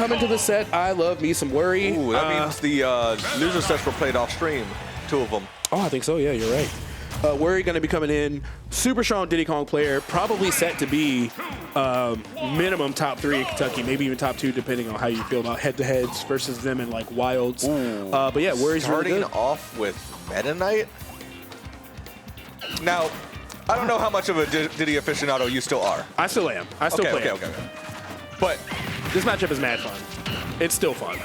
coming to the set. I love me some Worry. Ooh, that means the loser sets were played off stream. 2 of them. Oh, I think so. Yeah, you're right. Worry going to be coming in. Super strong Diddy Kong player. Probably set to be minimum top 3 in Kentucky, maybe even top 2, depending on how you feel about head-to-heads versus them in like wilds. But yeah, Worry's starting really good. off with Meta Knight. Now, I don't know how much of a Diddy aficionado you still are. I still am. I still play. Okay. But this matchup is mad fun. It's still fun.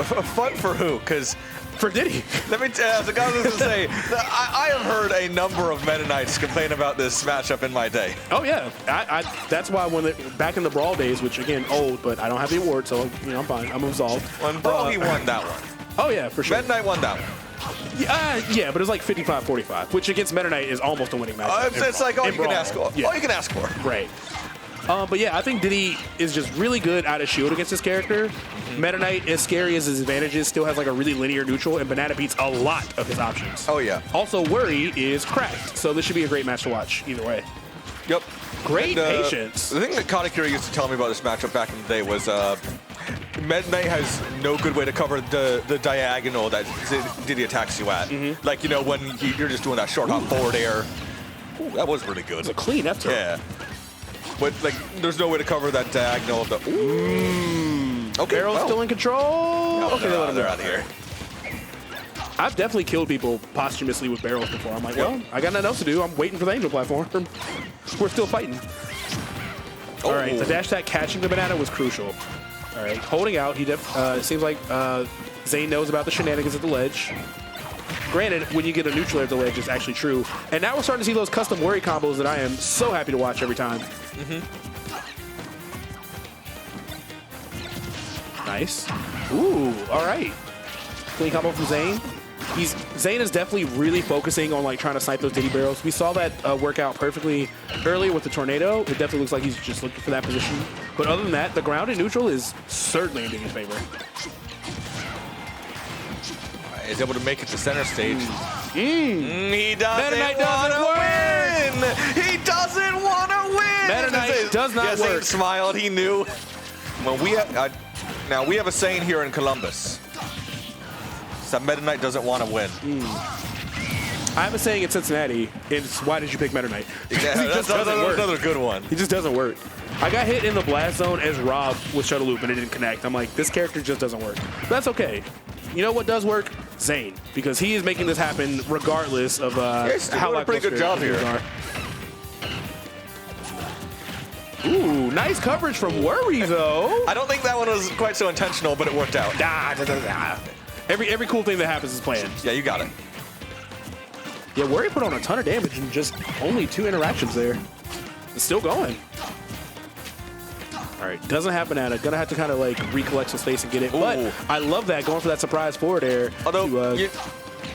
Fun for who? Because for Diddy. Let me tell you, I was going to say, I have heard a number of Meta Knights complain about this matchup in my day. Oh, yeah. That's why back in the Brawl days, which, again, old, but I don't have the award, so I'm fine. I'm absolved. When Brawl, he won that one. Oh, yeah, for sure. Meta Knight won that one. Yeah, but it was like 55-45, which against Meta Knight is almost a winning match. It's like all you can ask for. Yeah. All you can ask for. Right. But yeah, I think Diddy is just really good out of shield against his character. Meta Knight, as scary as his advantages, still has like a really linear neutral, and Banana beats a lot of his options. Oh, yeah. Also, Worry is cracked, so this should be a great match to watch either way. Yep. Great patience. The thing that Kanekura used to tell me about this matchup back in the day was Meta Knight has no good way to cover the diagonal that Diddy attacks you at. Like, you know, when you're just doing that short hop forward air. Ooh, that was really good. It's a clean F-throw. Yeah. But, like, there's no way to cover that diagonal of the... Okay, Barrel's still in control. No, okay, they're out of here. I've definitely killed people posthumously with barrels before. I'm like, well, I got nothing else to do. I'm waiting for the angel platform. We're still fighting. All right, the dash attack catching the banana was crucial. All right, holding out. It seems like Xane knows about the shenanigans at the ledge. Granted, when you get a neutral at the ledge, it's actually true. And now we're starting to see those custom Worry combos that I am so happy to watch every time. Nice. Ooh, all right. Clean combo from Xane. Xane is definitely really focusing on like trying to snipe those Diddy barrels. We saw that work out perfectly earlier with the tornado. It definitely looks like he's just looking for that position. But other than that, the ground and neutral is certainly in Diddy's favor. He's able to make it to center stage. He doesn't want to win. He doesn't want to win. Meta Knight does not work. Xane smiled. He knew. When we have, now we have a saying here in Columbus. That Meta Knight doesn't want to win. I have a saying in Cincinnati. It's why did you pick Meta Knight? Yeah, that's another good one. He just doesn't work. I got hit in the blast zone as Rob with Shuttle Loop and it didn't connect. I'm like, this character just doesn't work. But that's okay. You know what does work? Xane, because he is making this happen regardless of how doing a pretty good job here. Ooh, nice coverage from Worry though. I don't think that one was quite so intentional, but it worked out. Every cool thing that happens is planned. Yeah, you got it. Yeah, Worry put on a ton of damage in just only 2 interactions there. It's still going. All right, doesn't have banana. Gonna have to kind of like recollect some space and get it. Ooh. But I love that, going for that surprise forward air. Although to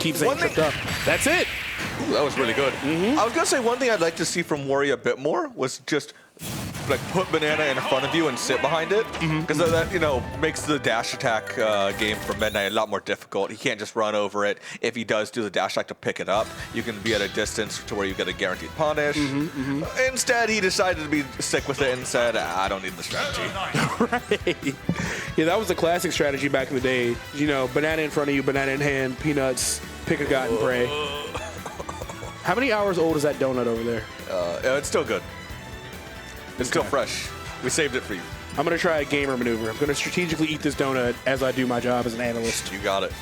keep Xane tripped up. That's it. Ooh, that was really good. I was gonna say one thing I'd like to see from Worry a bit more was just like put banana in front of you and sit behind it, because that, you know, makes the dash attack game for Meta Knight a lot more difficult. He can't just run over it. If he does do the dash attack to pick it up, you can be at a distance to where you get a guaranteed punish. Instead, he decided to be sick with it and said, I don't need the strategy. Right. Yeah, that was the classic strategy back in the day. You know, banana in front of you, banana in hand, peanuts, pick a god and pray. How many hours old is that donut over there? It's still good. It's still fresh. We saved it for you. I'm going to try a gamer maneuver. I'm going to strategically eat this donut as I do my job as an analyst. You got it.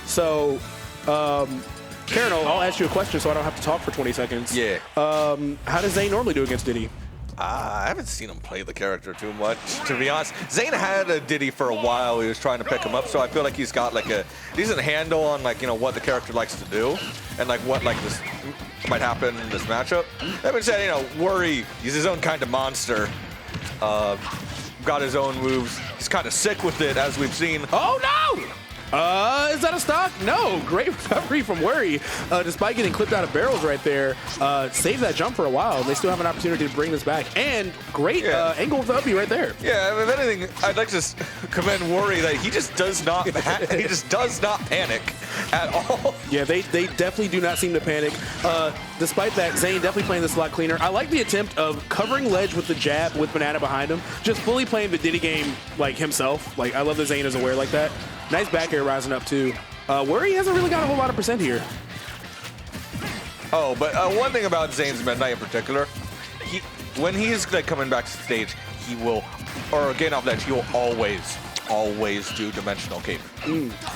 So, Karen, I'll ask you a question so I don't have to talk for 20 seconds. Yeah. How does Xane normally do against Diddy? I haven't seen him play the character too much, to be honest. Xane had a Diddy for a while. He was trying to pick him up, so I feel like he's got like a decent handle on like, you know, what the character likes to do and like what like this might happen in this matchup. That being said, you know, Worry, he's his own kind of monster. Got his own moves. He's kind of sick with it, as we've seen. Oh no! Is that a stock? No. Great recovery from Worry. Despite getting clipped out of barrels right there, saved that jump for a while. They still have an opportunity to bring this back. And great angle of the uppy right there. Yeah, if anything, I'd like to commend Worry that he just does not panic at all. Yeah, they definitely do not seem to panic. despite that, xane definitely playing this a lot cleaner. I like the attempt of covering ledge with the jab with Banana behind him, just fully playing the Diddy game like himself. Like, I love that xane is aware like that. Nice back air rising up too. Worry hasn't really got a whole lot of percent here. Oh, but one thing about Zane's Meta Knight in particular, when he's like coming back to stage, he will, or getting off ledge, he will always do dimensional cape.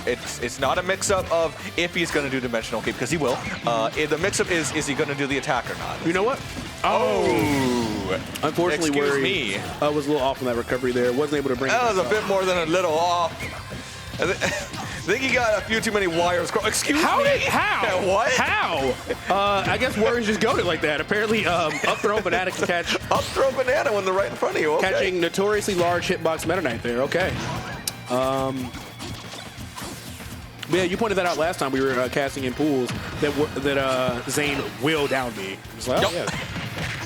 It's not a mix-up of if he's going to do dimensional cape, because he will. The mix-up is he going to do the attack or not? You know what? Oh! Unfortunately, Worry was a little off on that recovery there. Wasn't able to bring it That was a bit more than a little off. I think he got a few too many wires. Excuse me? How? What? How? I guess Worry's just goaded like that. Apparently, up throw Banana can catch. Up throw Banana when they're right in front of you. Okay. Catching notoriously large hitbox Meta Knight there. Okay. Yeah, you pointed that out last time we were casting in pools that xane will down me. I was like, oh, yeah.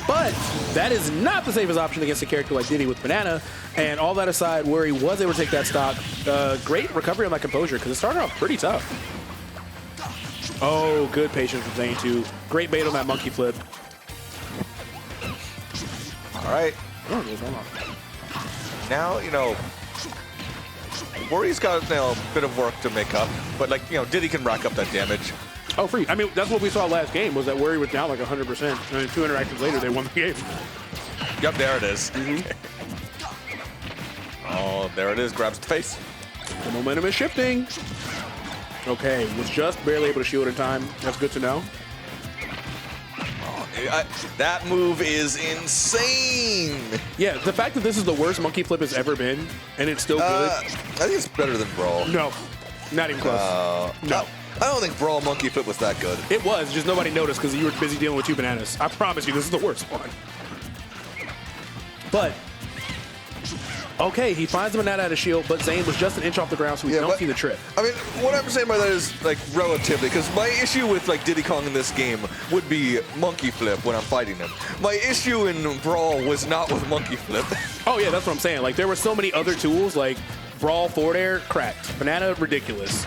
But that is not the safest option against a character like Diddy with Banana. And all that aside, Worry was able to take that stock. Great recovery on that composure because it started off pretty tough. Oh, good patience from xane too. Great bait on that monkey flip. All right. Now, Worry's got a bit of work to make up, but Diddy can rack up that damage. Oh, free. I mean, that's what we saw last game, was that Worry was down like 100%. And then 2 interactions later, they won the game. Yep, there it is. Oh, there it is. Grabs the face. The momentum is shifting. Okay, was just barely able to shield in time. That's good to know. That move is insane. Yeah, the fact that this is the worst monkey flip has ever been, and it's still good. I think it's better than Brawl. No, not even close. No. I don't think Brawl monkey flip was that good. It was, just nobody noticed because you were busy dealing with 2 bananas. I promise you, this is the worst one. But, okay, he finds the banana out of shield, but xane was just an inch off the ground, so we don't see the trip. I mean, what I'm saying by that is, relatively, because my issue with, Diddy Kong in this game would be monkey flip when I'm fighting him. My issue in Brawl was not with monkey flip. Oh, yeah, that's what I'm saying. There were so many other tools, Brawl forward air, cracked. Banana, ridiculous.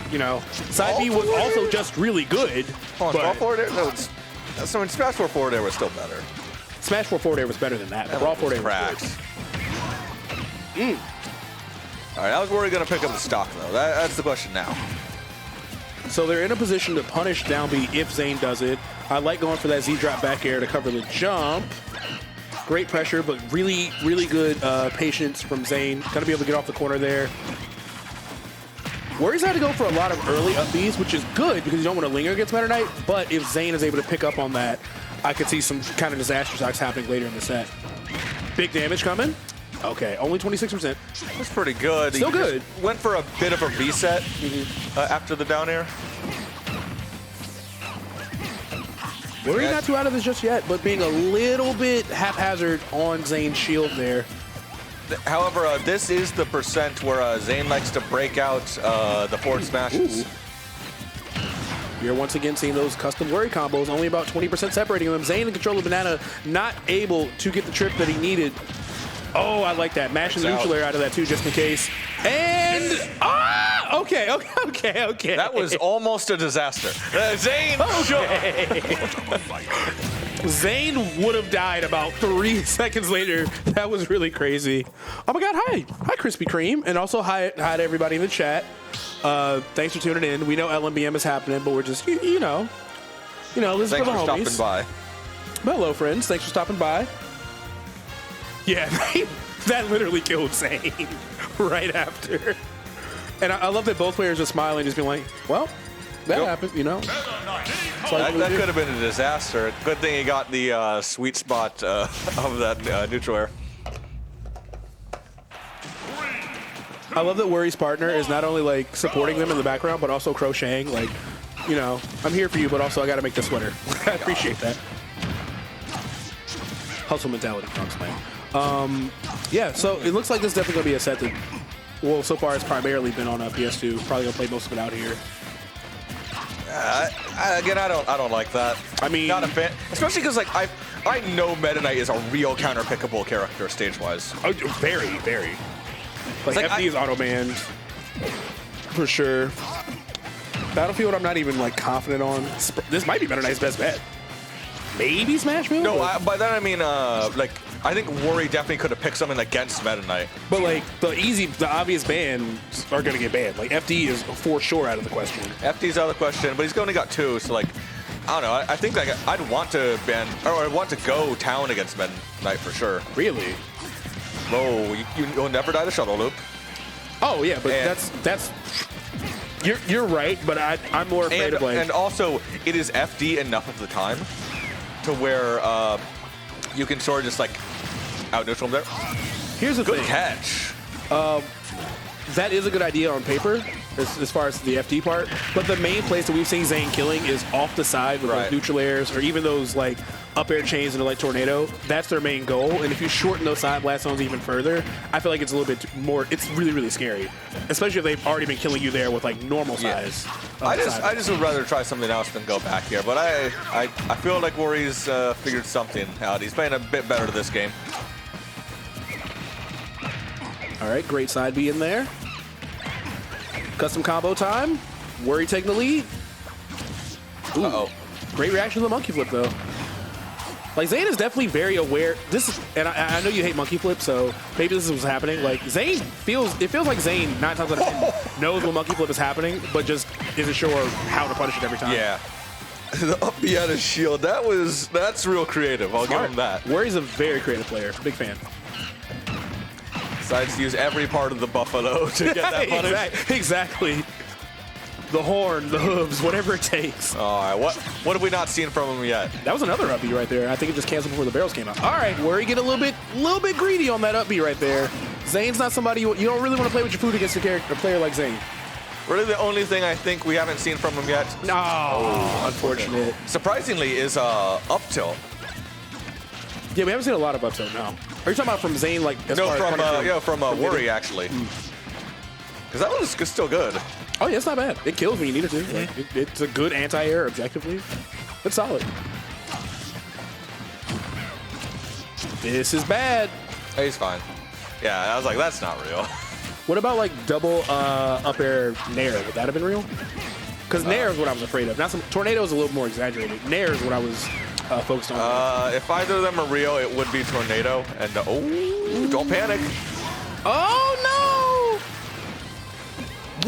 Side B was also just really good. Brawl forward air? No, so in Smash 4 forward air was still better. Smash 4 forward air was better than that. Brawl forward air cracked. Was good. All right, I was worried going to pick up the stock, though. That's the question now. So they're in a position to punish down B if xane does it. I like going for that Z-drop back air to cover the jump. Great pressure, but really, really good patience from xane. Gonna be able to get off the corner there. Worry's had to go for a lot of early up Bs, which is good because you don't want to linger against Meta Knight. But if xane is able to pick up on that, I could see some kind of disaster stocks happening later in the set. Big damage coming. Okay, only 26%. That's pretty good. Still good. Went for a bit of a reset after the down air. Worry not too out of this just yet, but being a little bit haphazard on xane's shield there. However, this is the percent where xane likes to break out the forward smashes. You're once again seeing those custom Worry combos, only about 20% separating them. xane in control of Banana, not able to get the trip that he needed. Oh, I like that. Mashing the neutral air out of that too, just in case. And okay. That was almost a disaster. Xane. Xane would have died about 3 seconds later. That was really crazy. Oh my God! Hi, Krispy Kreme, and also hi to everybody in the chat. Thanks for tuning in. We know LMBM is happening, but we're just this is for the homies. Thanks for stopping by. Hello, friends. Thanks for stopping by. Yeah, that literally killed xane right after. And I love that both players are smiling, just being like, well, that happened, That could have been a disaster. Good thing he got the sweet spot of that neutral air. I love that Worry's partner is not only supporting them in the background, but also crocheting. I'm here for you, but also I got to make the sweater. I appreciate that. Hustle mentality, Fox man. Yeah, so it looks like this is definitely going to be a set that, well, so far it's primarily been on PS2. Probably going to play most of it out here. Again, I don't like that. I mean, not a fan, especially because I know Meta Knight is a real counter-pickable character stage-wise. Oh, very, very. FD is auto-banned for sure. Battlefield, I'm not even confident on. This might be Meta Knight's best bet. maybe smash move. No, by that I mean, like, I think Worry definitely could have picked something against Meta Knight. But like the obvious bans are gonna get banned. Like FD is for sure out of the question. FD's out of the question, but he's only got 2, so like, I don't know. I think like I'd want to ban, or I'd want to go town against Meta Knight for sure. Really? Oh, you'll never die to shuttle loop. Oh yeah, but that's. You're right, but I'm more afraid of like. And also, it is FD enough of the time to where you can sort of just like out neutral him there. Here's the good thing. catch. That is a good idea on paper, as far as the FD part. But the main place that we've seen Xane killing is off the side with those neutral airs, or even those like up air chains into like tornado. That's their main goal. And if you shorten those side blast zones even further, I feel like it's a little bit more. It's really, really scary, especially if they've already been killing you there with like normal size. I just would rather try something else than go back here. But I feel like Worry's figured something out. He's playing a bit better this game. All right, great side B in there. Custom combo time. Worry taking the lead. Ooh, great reaction to the monkey flip, though. Like, Xane is definitely very aware. This is, and I know you hate monkey flip, so maybe this is what's happening. Like, Xane feels like Xane 9 times out of 10 knows when monkey flip is happening, but just isn't sure how to punish it every time. Yeah. The up B out of shield, that's real creative. I'll give him that. Worry's a very creative player. Big fan. Decides to use every part of the buffalo to get that punish. Exactly. The horn, the hooves, whatever it takes. All right, what have we not seen from him yet? That was another up B right there. I think it just canceled before the barrels came out. All right, Worry get a little bit greedy on that up B right there. Zane's not somebody you don't really want to play with your food against a player like Xane. Really, the only thing I think we haven't seen from him yet. No, unfortunate. Surprisingly, is up tilt. Yeah, we haven't seen a lot of up tilt. No. Are you talking about from Xane, like from Worry actually? Because that one is still good. Oh yeah, it's not bad. It kills when you need it to. Like, it's a good anti-air objectively. It's solid. This is bad. He's fine. Yeah, I was like, that's not real. What about like double up air Nair? Would that have been real? Because Nair is what I was afraid of. Now tornado is a little more exaggerated. Nair is what I was focused on. If either of them are real, it would be tornado. And don't panic. Oh no!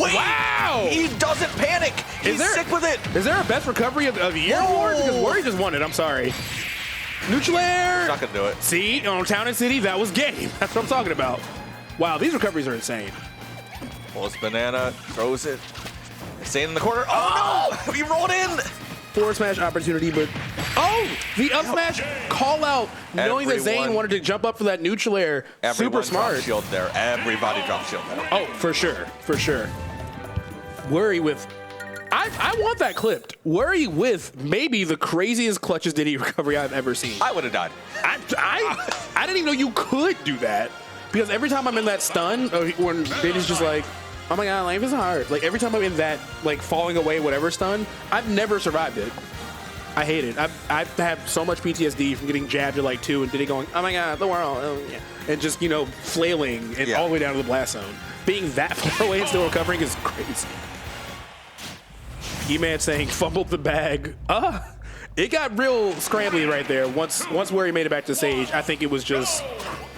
Wait! Wow! He doesn't panic. He's sick with it. Is there a best recovery of the year award? Because Worry just won it. I'm sorry. Neutral air. Not gonna do it. See, on Town and City, that was game. That's what I'm talking about. Wow, these recoveries are insane. Pulls banana, throws it. Xane in the corner. Oh no! He rolled in. Forward smash opportunity, but the up smash call out, knowing that Xane wanted to jump up for that neutral air. Super smart. Dropped shield there. Everybody dropped shield there. Oh, for sure, for sure. Worry with. I want that clipped. Worry with maybe the craziest clutches Diddy recovery I've ever seen. I would have died. I didn't even know you could do that, because every time I'm in that stun, when Diddy's just like, oh my god, life is hard. Like every time I'm in that like falling away whatever stun, I've never survived it. I hate it. I've had so much PTSD from getting jabbed at like 2 and Diddy going, oh my god, the world, and just flailing and all the way down to the blast zone. Being that far away and still recovering is crazy. E-Man saying fumbled the bag. It got real scrambly right there. Once Worry made it back to stage, I think it was just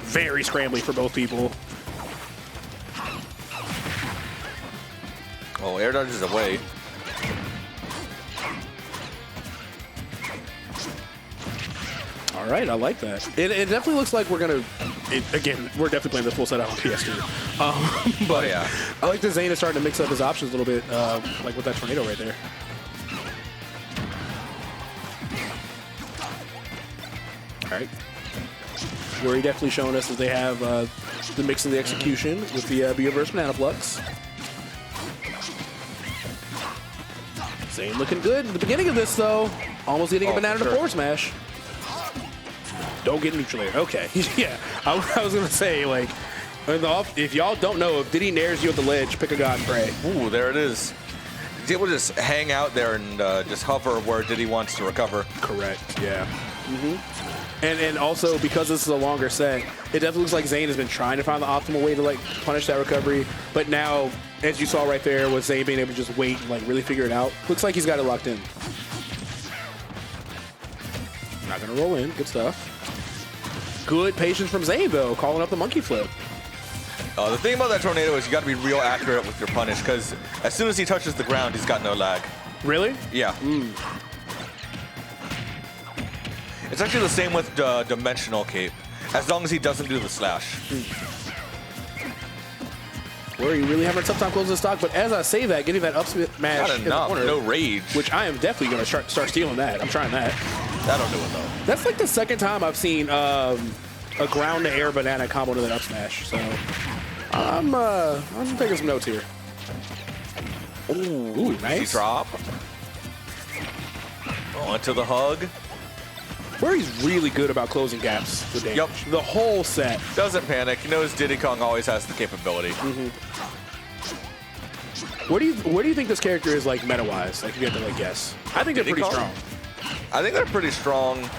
very scrambly for both people. Oh, air dodges away. All right, I like that. It definitely looks like we're gonna. Again, we're definitely playing this full set out on PS2. But yeah, I like that Xane is starting to mix up his options a little bit, like with that tornado right there. All right, Worry definitely showing us that they have the mix and the execution with the B-Reverse Banana Flux. Xane looking good at the beginning of this, though. Almost getting a banana to forward smash. Don't get neutral air. Okay. Yeah. I was going to say, like, if y'all don't know, if Diddy nairs you at the ledge, pick a god and pray. Ooh, there it is. He's able to just hang out there and just hover where Diddy wants to recover. Correct. Yeah. And also, because this is a longer set, it definitely looks like Xane has been trying to find the optimal way to, like, punish that recovery. But now, as you saw right there, with Xane being able to just wait and, like, really figure it out, looks like he's got it locked in. Not going to roll in. Good stuff. Good patience from xane, though, calling up the monkey flip. The thing about that tornado is you got to be real accurate with your punish, because as soon as he touches the ground, he's got no lag. Really? Yeah. It's actually the same with the dimensional cape, as long as he doesn't do the slash. Worry really having a tough time closing the stock, but as I say that, getting that up smash in the corner, no rage. which I am definitely going to start stealing that. I'm trying that. That'll do it, though. That's like the second time I've seen a ground-to-air banana combo to that up smash, so I'm taking some notes here. Ooh, nice. Easy drop. Onto the hug. Worry's really good about closing gaps with damage. Yep. The whole set. Doesn't panic. He knows Diddy Kong always has the capability. Where do you think this character is like meta-wise? Like if you had to like guess. I think they're Diddy pretty Kong? strong. I think they're pretty strong.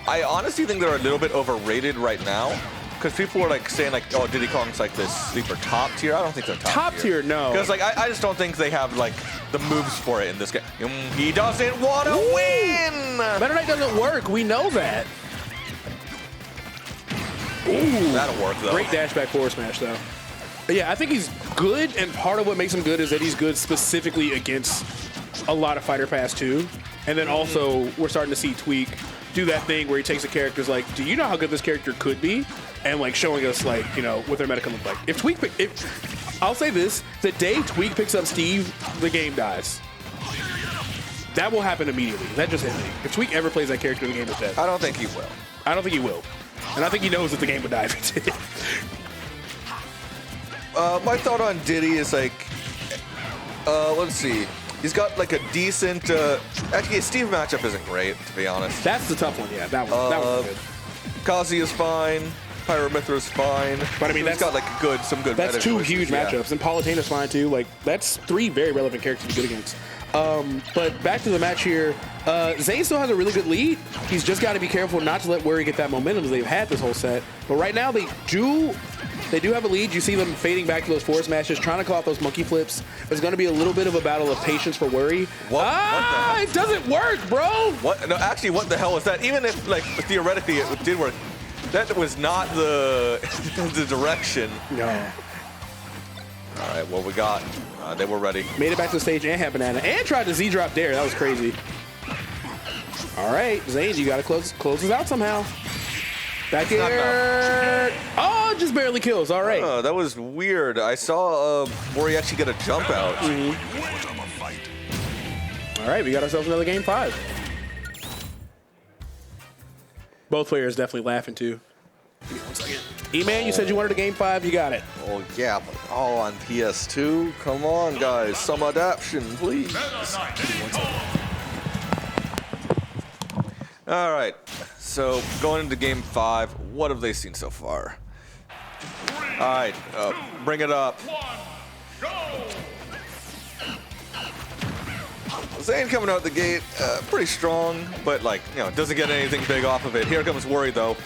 I honestly think they're a little bit overrated right now, because people are like saying like, oh, Diddy Kong's like this sleeper top tier. I don't think they're top tier. No. Because like I just don't think they have like the moves for it in this game. He doesn't want to win. Meta Knight doesn't work. We know that. Ooh, that'll work though. Great dash back forward smash though. But yeah, I think he's good, and part of what makes him good is that he's good specifically against a lot of fighter pass too. And then also we're starting to see Tweak do that thing where he takes the characters like, do you know how good this character could be? And like showing us like, you know, what their meta can look like. If Tweak, I'll say this, the day Tweak picks up Steve, the game dies. That will happen immediately. That just hit me. If Tweak ever plays that character, the game is dead. I don't think he will. I don't think he will. And I think he knows that the game would die if it did. My thought on Diddy is like, let's see. He's got like a decent, actually his Steve matchup isn't great, to be honest. That's the tough one, yeah. That one's good. Kazi is fine. Pyromithra is fine. But I mean, he's got like some good. That's two huge yeah. matchups, and Palutena's fine too. Like that's three very relevant characters to be good against. But back to the match here, xane still has a really good lead. He's just got to be careful not to let Worry get that momentum as they've had this whole set. But right now they do have a lead. You see them fading back to those forward smashes, trying to call out those monkey flips. There's going to be a little bit of a battle of patience for Worry. What it doesn't work, bro. What? No, actually, what the hell was that? Even if like theoretically it did work, that was not the the direction. No. All right, what we got? They were ready. Made it back to the stage and had banana, and tried to Z-drop there. That was crazy. All right, xane, you got to close this out somehow. Back here. Oh, just barely kills. All right. That was weird. I saw Worry actually get a jump out. All right, we got ourselves another game 5. Both players definitely laughing too. Give me 1 second. E-Man, you said you wanted a game 5. You got it. Oh, yeah, but all on PS2? Come on, guys. Some adaption, please. All right. So, going into game 5, what have they seen so far? All right. Bring it up. xane coming out the gate, pretty strong, but like, you know, doesn't get anything big off of it. Here comes Worry, though.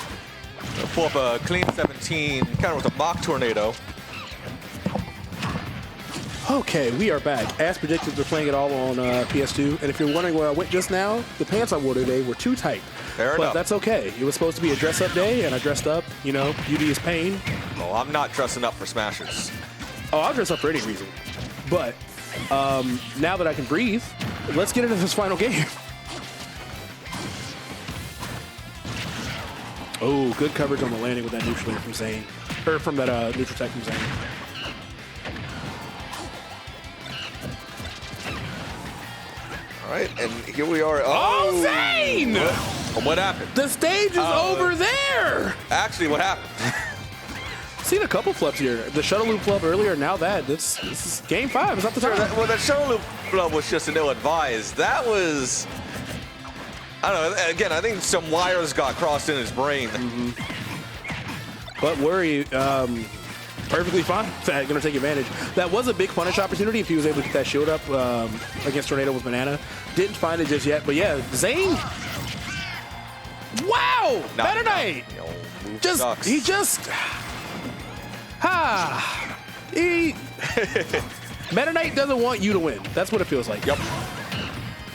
Pull up a clean 17, counter with a mock tornado. Okay, we are back. As predicted, we're playing it all on PS2. And if you're wondering where I went just now, the pants I wore today were too tight. Fair enough. But that's okay. It was supposed to be a dress-up day, and I dressed up. You know, beauty is pain. Oh, I'm not dressing up for Smashers. Oh, I'll dress up for any reason. But now that I can breathe, let's get into this final game. Oh, good coverage on the landing with that neutral air from xane. Or from that neutral tech from xane. All right, and here we are. Oh, xane! What happened? The stage is over there! Actually, what happened? Seen a couple flips here. The shuttle loop flub earlier, now that. This is game 5. It's not the time. That shuttle loop flub was just an ill-advised. That was... I don't know. Again, I think some wires got crossed in his brain. But Worry, perfectly fine. Going to take advantage. That was a big punish opportunity if he was able to get that shield up against Tornado with Banana. Didn't find it just yet. But yeah, xane. Wow! Meta Knight! He just... Meta Knight doesn't want you to win. That's what it feels like. Yep.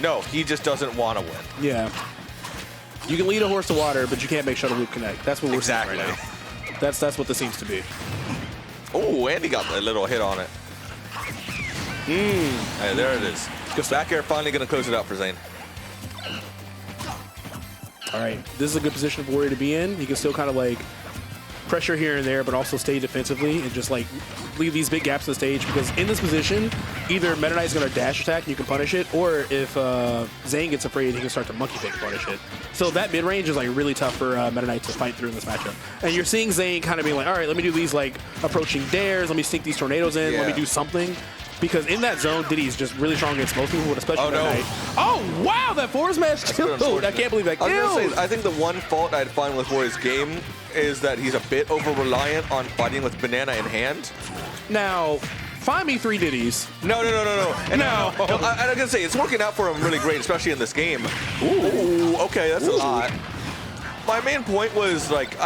No, he just doesn't want to win. Yeah. You can lead a horse to water, but you can't make shuttle loop connect. That's what we're seeing Exactly. right now. That's what this seems to be. Oh, and he got a little hit on it. Hey, there it is. Back air finally going to close it out for Xane. All right, this is a good position for Warrior to be in. He can still kind of like pressure here and there, but also stay defensively and just like leave these big gaps in the stage, because in this position, either Meta Knight's going to dash attack and you can punish it, or if Xane gets afraid, he can start to monkey pick and punish it. So that mid range is like really tough for Meta Knight to fight through in this matchup. And you're seeing Xane kind of being like, all right, let me do these like approaching dares, let me sneak these tornadoes in, let me do something. Because in that zone, Diddy's just really strong against most people, but especially Meta Knight. Oh, wow, that forward smash killed. I can't believe that killed. I was gonna say, I think the one fault I'd find with Warrior's game is that he's a bit over-reliant on fighting with banana in hand. Now, find me 3 Diddies. No. And I was gonna say, it's working out for him really great, especially in this game. Ooh, okay, that's a lot. My main point was, like,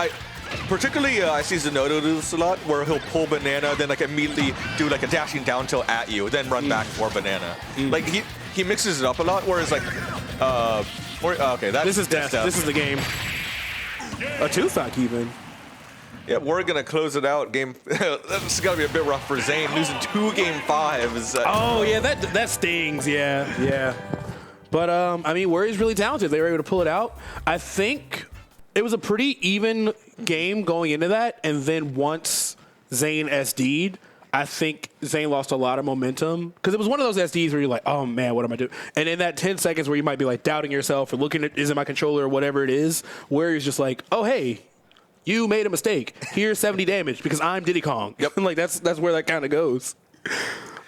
particularly, I see Zenodo do this a lot, where he'll pull banana, then like immediately do like a dashing down tilt at you, then run back for banana. Like he mixes it up a lot, whereas like, okay, this is death. This is the game. A 2-stock even. Yeah, we're gonna close it out. Game. That's gotta be a bit rough for Xane, losing 2 game 5s. Oh yeah, that stings. Yeah. But I mean, Warrior's really talented. They were able to pull it out. I think it was a pretty even game going into that, and then once Xane SD'd, I think Xane lost a lot of momentum, because it was one of those SDs where you're like, oh man, what am I doing? And in that 10 seconds where you might be like doubting yourself or looking at, is it my controller or whatever it is, Warrior's just like, oh hey, you made a mistake. Here's 70 damage because I'm Diddy Kong. Yep. Like that's where that kind of goes.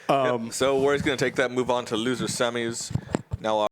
So Warrior's gonna take that, move on to loser semis. Now